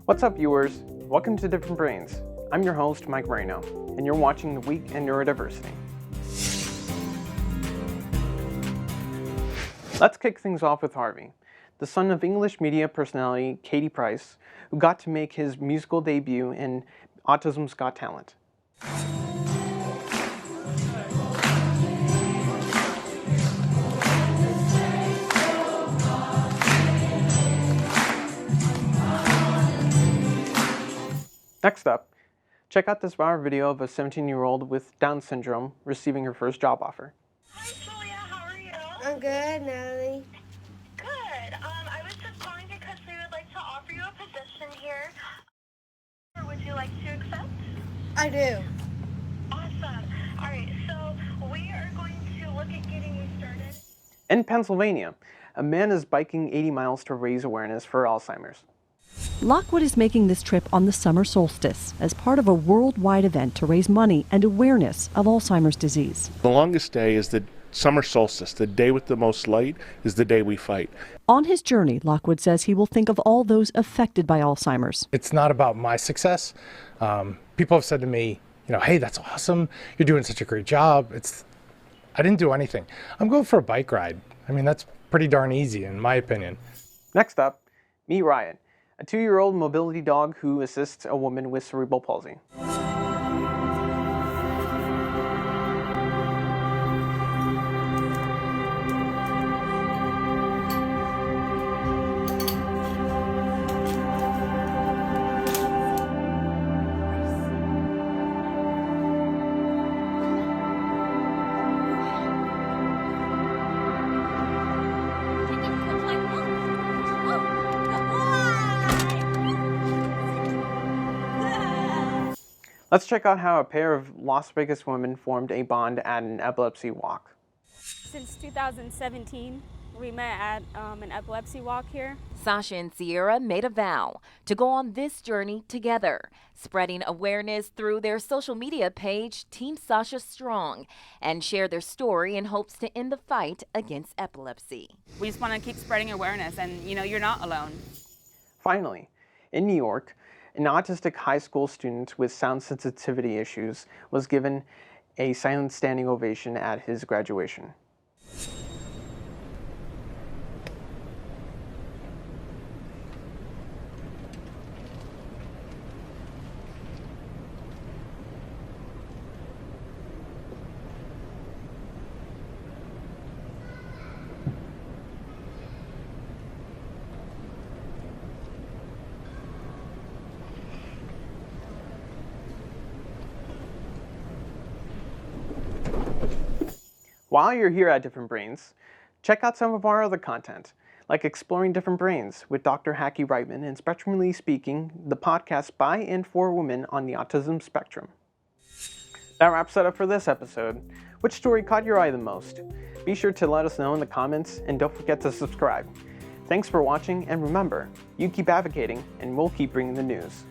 What's up, viewers? Welcome to Different Brains. I'm your host, Mike Moreno, and you're watching The Week in Neurodiversity. Let's kick things off with Harvey, the son of English media personality Katie Price, who got to make his musical debut in Autism's Got Talent. Next up, check out this viral video of a 17-year-old with Down syndrome receiving her first job offer. Hi, Julia. How are you? I'm good, Natalie. Good. I was just calling because we would like to offer you a position here. Or would you like to accept? I do. Awesome. All right, so we are going to look at getting you started. In Pennsylvania, a man is biking 80 miles to raise awareness for Alzheimer's. Lockwood is making this trip on the summer solstice as part of a worldwide event to raise money and awareness of Alzheimer's disease. The longest day is the summer solstice. The day with the most light is the day we fight. On his journey, Lockwood says he will think of all those affected by Alzheimer's. It's not about my success. People have said to me, hey, that's awesome. You're doing such a great job. I didn't do anything. I'm going for a bike ride. That's pretty darn easy in my opinion. Next up, meet Riot, a 2-year-old mobility dog who assists a woman with cerebral palsy. Let's check out how a pair of Las Vegas women formed a bond at an epilepsy walk. Since 2017, we met at an epilepsy walk here. Sasha and Sierra made a vow to go on this journey together, spreading awareness through their social media page, Team Sasha Strong, and share their story in hopes to end the fight against epilepsy. We just want to keep spreading awareness, and you're not alone. Finally, in New York, an autistic high school student with sound sensitivity issues was given a silent standing ovation at his graduation. While you're here at Different Brains, check out some of our other content, like Exploring Different Brains with Dr. Hacky Reitman and Spectrumly Speaking, the podcast by and for women on the autism spectrum. That wraps it up for this episode. Which story caught your eye the most? Be sure to let us know in the comments, and don't forget to subscribe. Thanks for watching, and remember, you keep advocating, and we'll keep bringing the news.